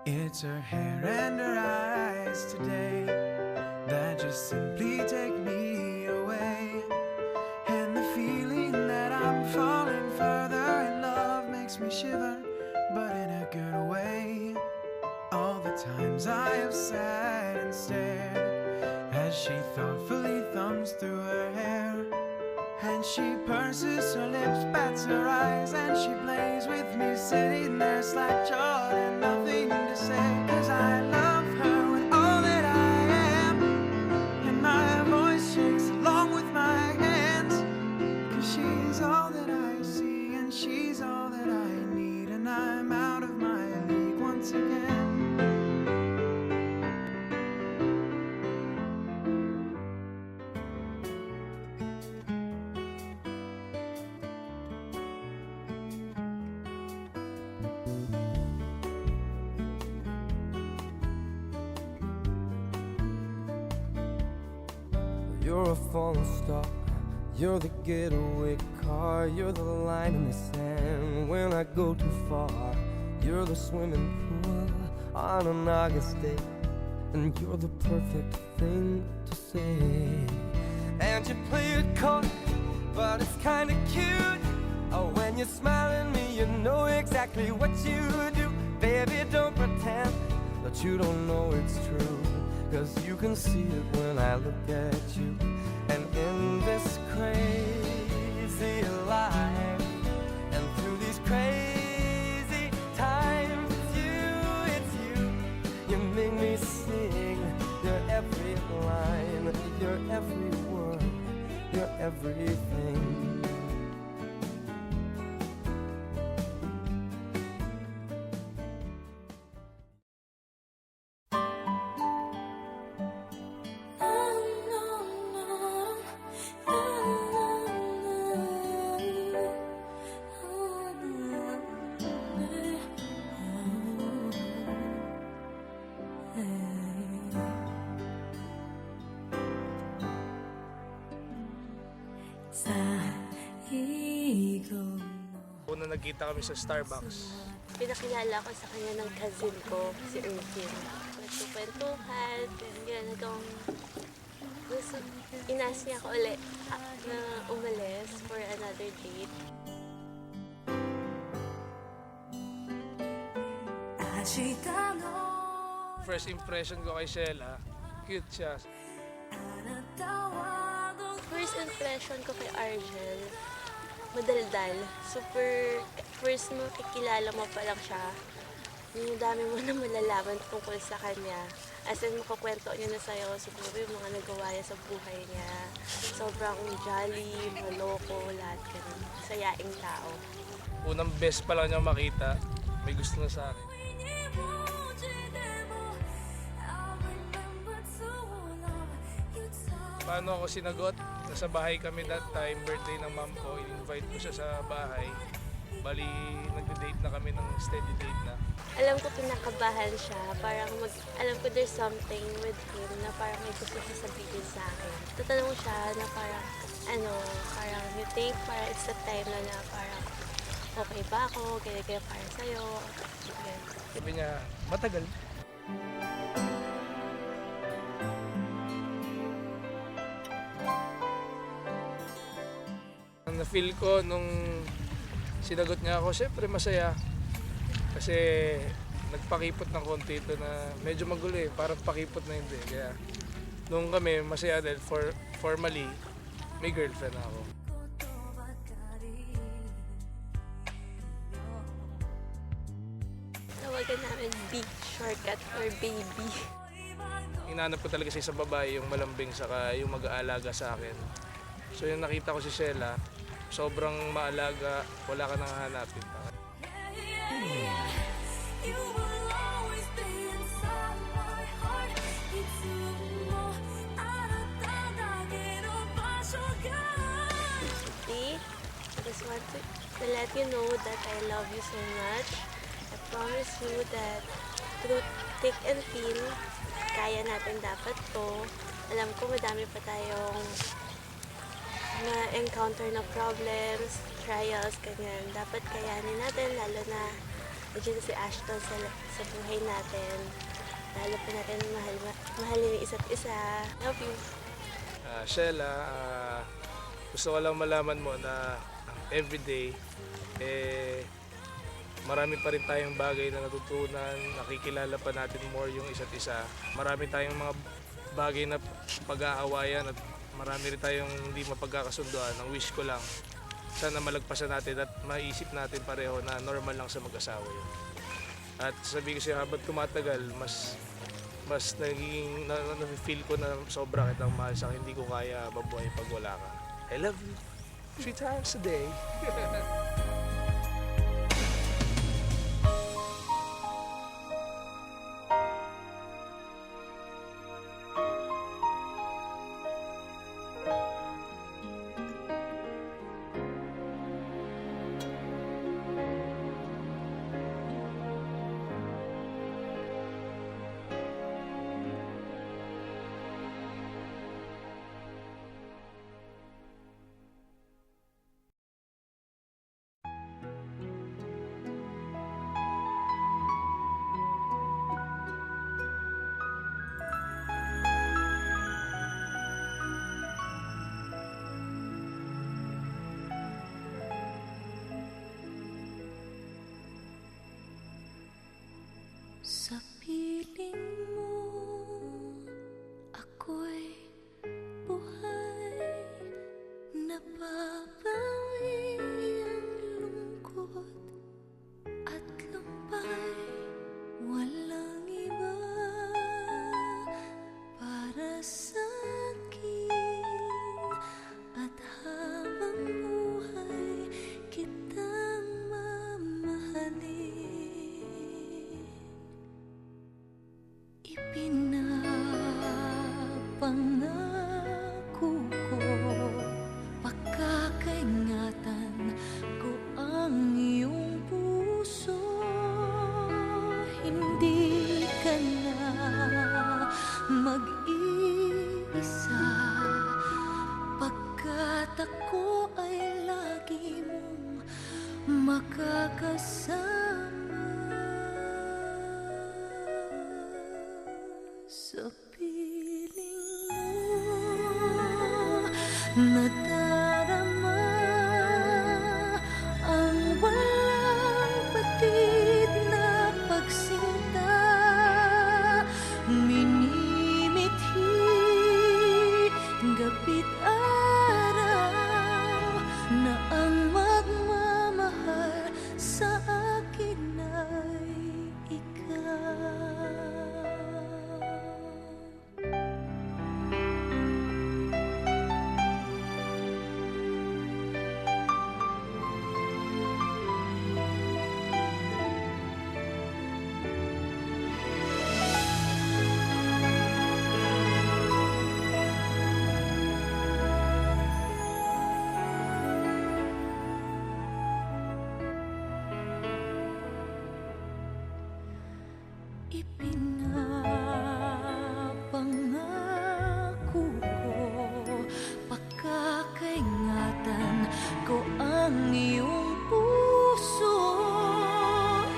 It's her hair and her eyes today that just simply take me away. And the feeling that I'm falling further in love makes me shiver, but in a good way. All the times I have sat and stared as she thoughtfully thumbs through her hair, and she purses her lips, bats her eyes, and she plays with me, sitting there slack-jawed and nothing to say. 'Cause I love her with all that I am, and my voice shakes along with my hands. 'Cause she's all that I see, and she's all that I need, and I'm out of my league once again. You're a falling star, you're the getaway car, you're the line in the sand when I go too far. You're the swimming pool on an August day, and you're the perfect thing to say. And you play it coy, but it's kinda cute. Oh, when you smile at me, you know exactly what you do. Baby, don't pretend that you don't know it's true, 'cause you can see it when I look at you. And in this crazy life, and through these crazy times, it's you, you make me sing your every line, your every word, your everything. Una nagkita kami sa Starbucks. Pinakilala ko sa kanya ng cousin ko, si Urkin. Nagkukwentuhan, ginagawang gusto, inas niya ako ulit na umalis for another date. First impression ko kay Sheila, cute siya. First impression ko kay Argel, madaldal. Super, first mo kikilala mo pa lang siya, yung dami mo na malalaman tungkol sa kanya. As in, makukwento niya na sa'yo siguro yung mga nagawa niya sa buhay niya. Sobrang jolly, maloko, lahat ganun. Sayaing tao. Unang best pa lang niya makita, may gusto na sa akin. Paano ako sinagot? Nasa bahay kami that time, birthday ng mom ko. In-invite ko siya sa bahay. Bali, nagde-date na kami ng steady date na. Alam ko pinakabahan siya. Parang alam ko there's something with him na parang may gusto siya sabihin sa akin. Tatanong siya na parang, parang you think parang it's the time na parang okay ba ako? Kaya para sa'yo. Okay. Sabi niya, matagal. Na-feel ko nung sinagot niya ako, syempre masaya. Kasi nagpakipot ng konti ito na medyo magulo eh, parang pakipot na hindi. Kaya nung kami masaya dahil formally, may girlfriend ako. Tawagan namin big shortcut or baby. Hinanap ko talaga sa isang babae yung malambing saka yung mag-aalaga sa akin. So yung nakita ko si Sheila, sobrang maalaga, wala ka nang hahanapin. I just want to let you know that I love you so much. I promise you that through thick and thin, kaya natin dapat to. Alam ko madami pa tayong na-encounter na problems, trials, ganyan. Dapat kayanin natin, lalo na nandiyan si Ashton sa buhay natin. Lalo po natin mahalin yung isa't isa. Love you. Shella, gusto ko lang malaman mo na everyday, marami pa rin tayong bagay na natutunan, nakikilala pa natin more yung isa't isa. Marami tayong mga bagay na pag-aawayan at marami rin tayong hindi mapagkakasunduan. Ang wish ko lang, sana malagpasan natin at maisip natin pareho na normal lang sa mag-asawa yun. At sabi ko siya, habang tumatagal, mas nagiging, na-feel ko na sobra kitang mahal sa akin. Hindi ko kaya mabuhay pag wala ka. I love you 3 times a day. Sa piling mo, ako'y buhay. Nababawi ang lungkot at lumpay. Walang iba para sa'kin. At habang buhay kitang mamahalin. Ipinapangako ko, pagkakaingatan ko ang iyong puso. Hindi ka na mag-iisa, pagkat ako ay lagi mong makakasama. Sa piling mo, nadarama ang walang patid na pagsinta. Minimithi gabi't araw na ang magmamahal sa akin ay ikaw. Ipinapangako ko, pagkakaingatan ko ang iyong puso.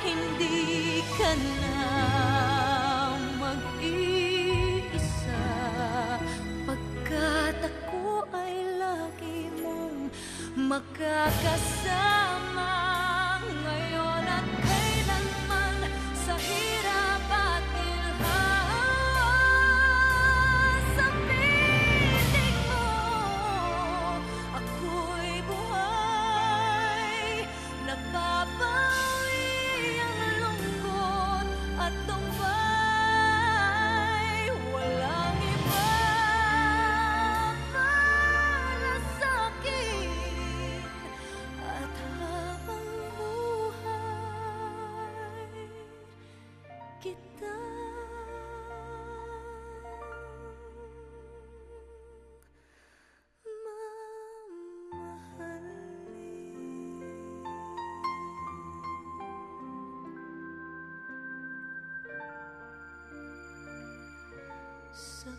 Hindi ka na mag-iisa, pagkat ako ay lagi mong makakasama. Ngayon at kailanman, sa hirap at ginhawa. Sa piling mo, ako'y buhay. Nababawi ang lungkot at tumbay. Walang iba para sa'kin. At habang buhay kita mamahalin. Sa